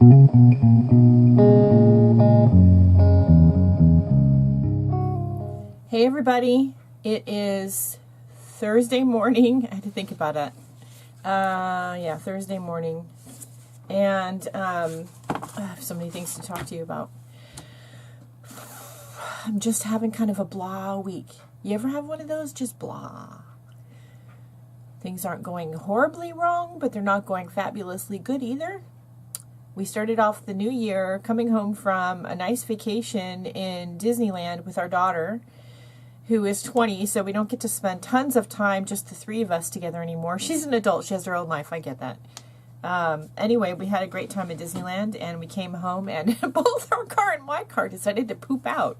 Hey everybody, it is Thursday morning. I had to think about it. Yeah, Thursday morning. And I have so many things to talk to you about. I'm just having kind of a blah week. You ever have one of those? Just blah. Things aren't going horribly wrong, but they're not going fabulously good either. We started off the new year coming home from a nice vacation in Disneyland with our daughter, who is 20, so we don't get to spend tons of time, just the three of us together anymore. She's an adult. She has her own life. I get that. Anyway, we had a great time at Disneyland, and we came home, and both her car and my car decided to poop out.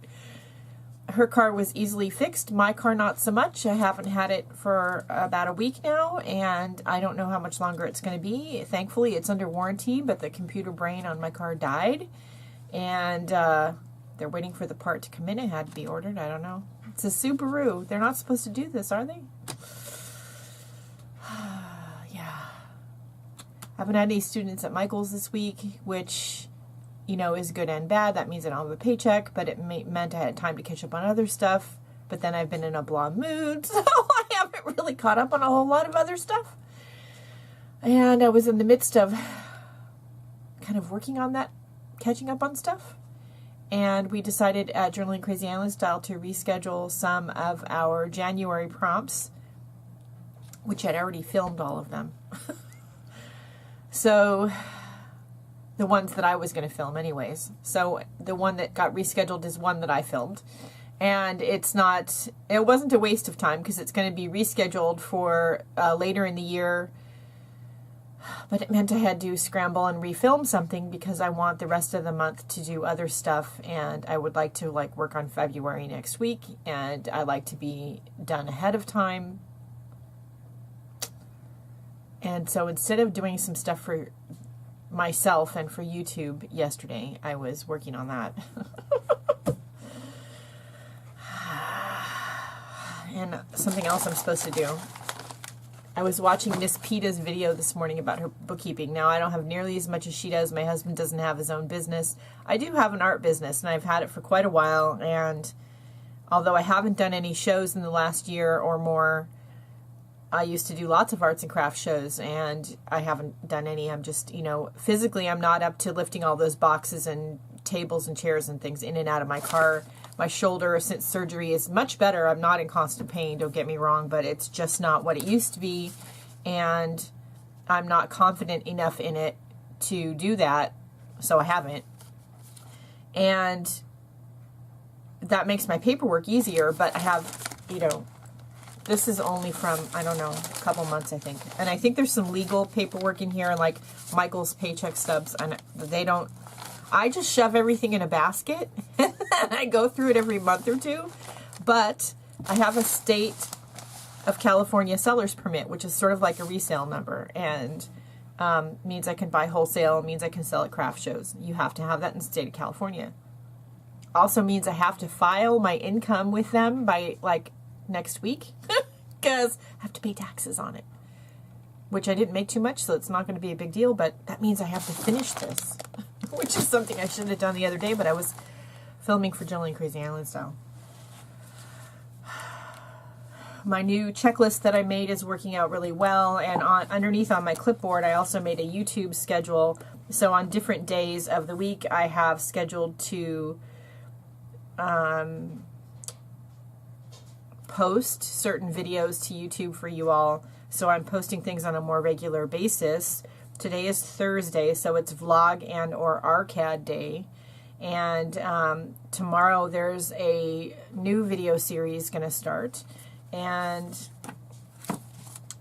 Her car was easily fixed. My car, not so much. I haven't had it for about a week now, and I don't know how much longer it's going to be. Thankfully, it's under warranty, but the computer brain on my car died, and they're waiting for the part to come in. It had to be ordered. I don't know. It's a Subaru. They're not supposed to do this, are they? Yeah. I haven't had any students at Michael's this week, which, you know, is good and bad. That means I don't have a paycheck, but it meant I had time to catch up on other stuff. But then I've been in a blah mood, so I haven't really caught up on a whole lot of other stuff. And I was in the midst of kind of working on that, catching up on stuff. And we decided at Journaling Crazy Island Style to reschedule some of our January prompts, which I'd already filmed all of them. So, the ones that I was going to film anyways. So, the one that got rescheduled is one that I filmed. And it wasn't a waste of time because it's going to be rescheduled for later in the year. But it meant I had to scramble and refilm something because I want the rest of the month to do other stuff, and I would like to work on February next week, and I like to be done ahead of time. And so instead of doing some stuff for myself and for YouTube yesterday, I was working on that. And something else I'm supposed to do. I was watching Miss Peta's video this morning about her bookkeeping. Now, I don't have nearly as much as she does. My husband doesn't have his own business. I do have an art business, and I've had it for quite a while. And although I haven't done any shows in the last year or more, I used to do lots of arts and crafts shows, and I haven't done any. I'm just, physically I'm not up to lifting all those boxes and tables and chairs and things in and out of my car. My shoulder, since surgery, is much better. I'm not in constant pain, don't get me wrong, but it's just not what it used to be, and I'm not confident enough in it to do that, so I haven't. And that makes my paperwork easier, but I have, this is only from, I don't know, a couple months, I think. And I think there's some legal paperwork in here, like Michael's paycheck stubs, and I just shove everything in a basket, and I go through it every month or two. But I have a state of California seller's permit, which is sort of like a resale number, and means I can buy wholesale, means I can sell at craft shows. You have to have that in the state of California. Also means I have to file my income with them by, next week, because I have to pay taxes on it, which I didn't make too much, so it's not going to be a big deal, but that means I have to finish this. Which is something I should have done the other day, but I was filming for Journaling Crazy Island Style. My new checklist that I made is working out really well, and underneath on my clipboard I also made a YouTube schedule. So on different days of the week I have scheduled to post certain videos to YouTube for you all. So I'm posting things on a more regular basis. Today is Thursday, so it's vlog and or arcade day. And tomorrow there's a new video series going to start. And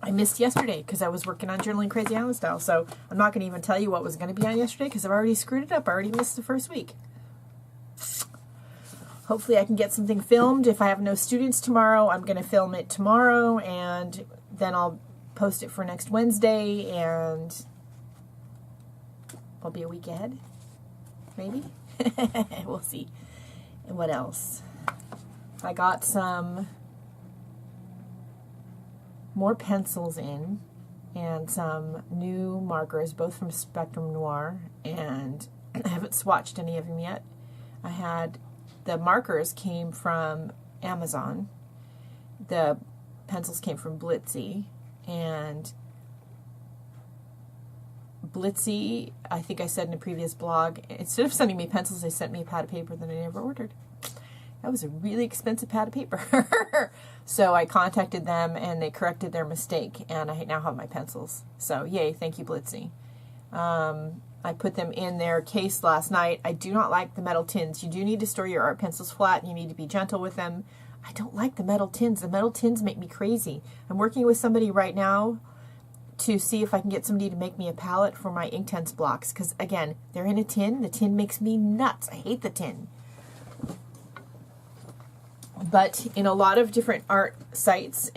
I missed yesterday because I was working on Journaling Crazy Island Style. So I'm not going to even tell you what was going to be on yesterday because I've already screwed it up. I already missed the first week. Hopefully I can get something filmed. If I have no students tomorrow, I'm going to film it tomorrow. And then I'll post it for next Wednesday. And I'll be a week ahead, maybe. We'll see. And what else? I got some more pencils in, and some new markers, both from Spectrum Noir, and I haven't swatched any of them yet. The markers came from Amazon, the pencils came from Blitsy, and Blitsy, I think I said in a previous blog, instead of sending me pencils, they sent me a pad of paper that I never ordered. That was a really expensive pad of paper. So I contacted them and they corrected their mistake, and I now have my pencils. So yay, thank you, Blitsy. I put them in their case last night. I do not like the metal tins. You do need to store your art pencils flat, and you need to be gentle with them. I don't like the metal tins. The metal tins make me crazy. I'm working with somebody right now to see if I can get somebody to make me a palette for my Inktense blocks, because again, they're in a tin. The tin makes me nuts. I hate the tin. But in a lot of different art sites,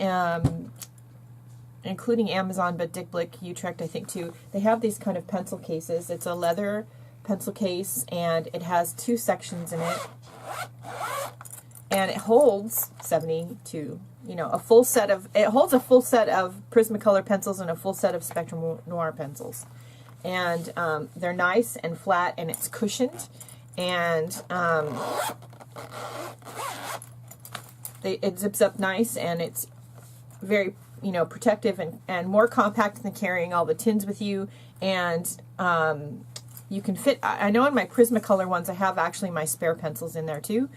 including Amazon, but Dick Blick, Utrecht, I think too, they have these kind of pencil cases. It's a leather pencil case, and it has 2 sections in it, and it holds 72, a full set of, it holds a full set of Prismacolor pencils and a full set of Spectrum Noir pencils. And they're nice and flat, and it's cushioned, and it zips up nice, and it's very, protective and more compact than carrying all the tins with you. And you can fit, I know in my Prismacolor ones, I have actually my spare pencils in there too.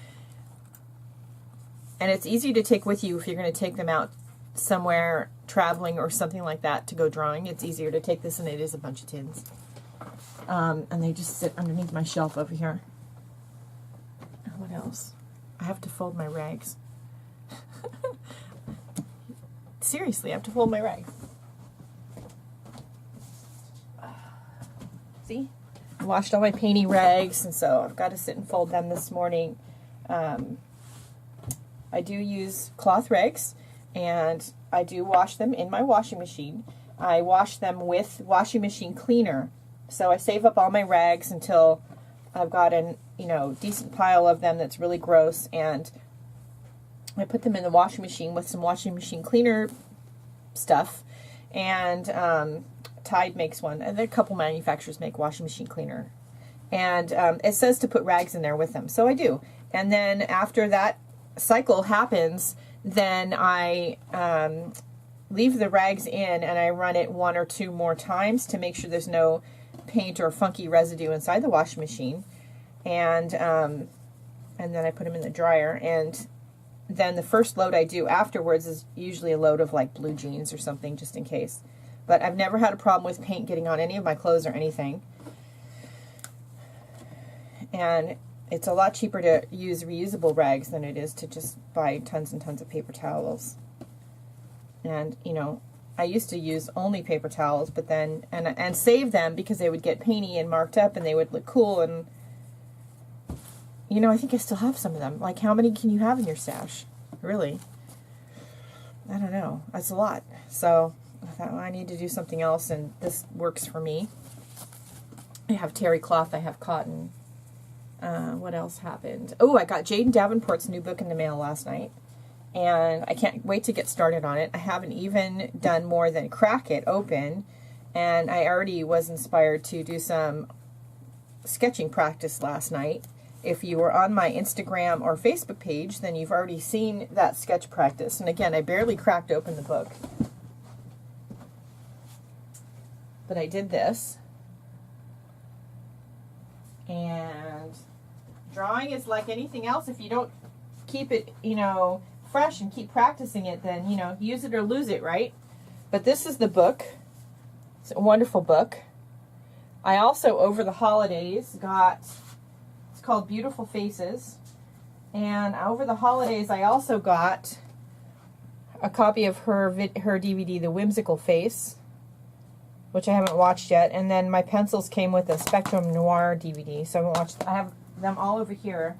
And it's easy to take with you if you're going to take them out somewhere traveling or something like that to go drawing. It's easier to take this than it is a bunch of tins. And they just sit underneath my shelf over here. What else? I have to fold my rags. Seriously, I have to fold my rags. See? I washed all my painting rags, and so I've got to sit and fold them this morning. I do use cloth rags, and I do wash them in my washing machine. I wash them with washing machine cleaner. So I save up all my rags until I've got an, decent pile of them that's really gross, and I put them in the washing machine with some washing machine cleaner stuff, and Tide makes one, and a couple manufacturers make washing machine cleaner, and it says to put rags in there with them, so I do. And then after that cycle happens, then I leave the rags in, and I run it 1 or 2 more times to make sure there's no paint or funky residue inside the washing machine, and then I put them in the dryer. And then the first load I do afterwards is usually a load of like blue jeans or something, just in case. But I've never had a problem with paint getting on any of my clothes or anything. And it's a lot cheaper to use reusable rags than it is to just buy tons and tons of paper towels. And, I used to use only paper towels, but then, and save them because they would get painty and marked up and they would look cool. And, I think I still have some of them. Like, how many can you have in your stash? Really? I don't know. That's a lot. So I thought, well, I need to do something else, and this works for me. I have terry cloth. I have cotton. What else happened? Oh, I got Jaden Davenport's new book in the mail last night, and I can't wait to get started on it. I haven't even done more than crack it open, and I already was inspired to do some sketching practice last night. If you were on my Instagram or Facebook page, then you've already seen that sketch practice. And again, I barely cracked open the book, but I did this. And drawing is like anything else. If you don't keep it, fresh and keep practicing it, then, use it or lose it, right? But this is the book. It's a wonderful book. I also, over the holidays, got, it's called Beautiful Faces. And over the holidays, I also got a copy of her DVD, The Whimsical Face, which I haven't watched yet. And then my pencils came with a Spectrum Noir DVD, so I haven't watched. I have them all over here.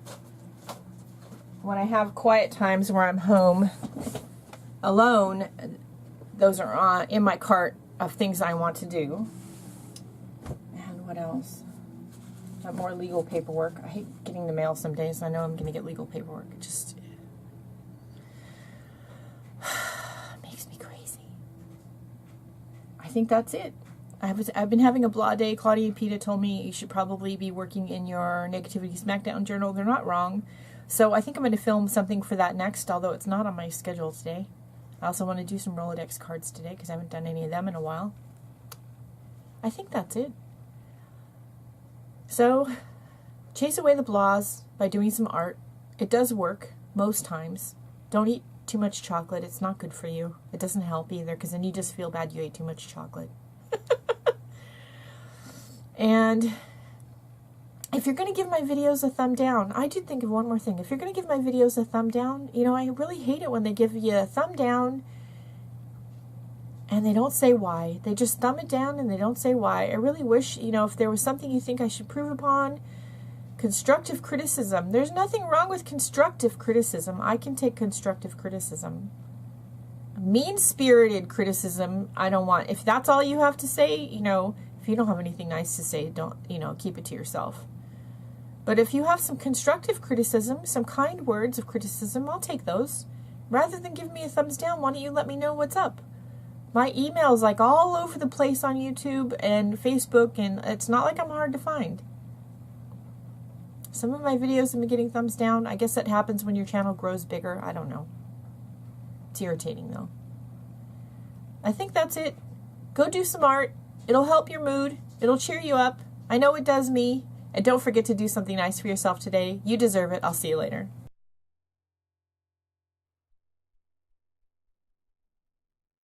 When I have quiet times where I'm home alone, those are in my cart of things I want to do. And what else? Got more legal paperwork. I hate getting the mail some days. I know I'm going to get legal paperwork. It just makes me crazy. I think that's it. I've been having a blah day. Claudia and Peta told me you should probably be working in your Negativity Smackdown journal. They're not wrong. So I think I'm going to film something for that next, although it's not on my schedule today. I also want to do some Rolodex cards today because I haven't done any of them in a while. I think that's it. So, chase away the blahs by doing some art. It does work most times. Don't eat too much chocolate. It's not good for you. It doesn't help either because then you just feel bad you ate too much chocolate. And if you're going to give my videos a thumb down, I did think of one more thing. If you're going to give my videos a thumb down, you know, I really hate it when they give you a thumb down and they don't say why. They just thumb it down and they don't say why. I really wish, you know, if there was something you think I should prove upon, constructive criticism. There's nothing wrong with constructive criticism. I can take constructive criticism. Mean-spirited criticism, I don't want. If that's all you have to say, you know, if you don't have anything nice to say, don't, you know, keep it to yourself. But if you have some constructive criticism, some kind words of criticism, I'll take those. Rather than give me a thumbs down, why don't you let me know what's up? My email's like all over the place on YouTube and Facebook, and it's not like I'm hard to find. Some of my videos have been getting thumbs down. I guess that happens when your channel grows bigger. I don't know. It's irritating, though. I think that's it. Go do some art. It'll help your mood. It'll cheer you up. I know it does me. And don't forget to do something nice for yourself today. You deserve it. I'll see you later.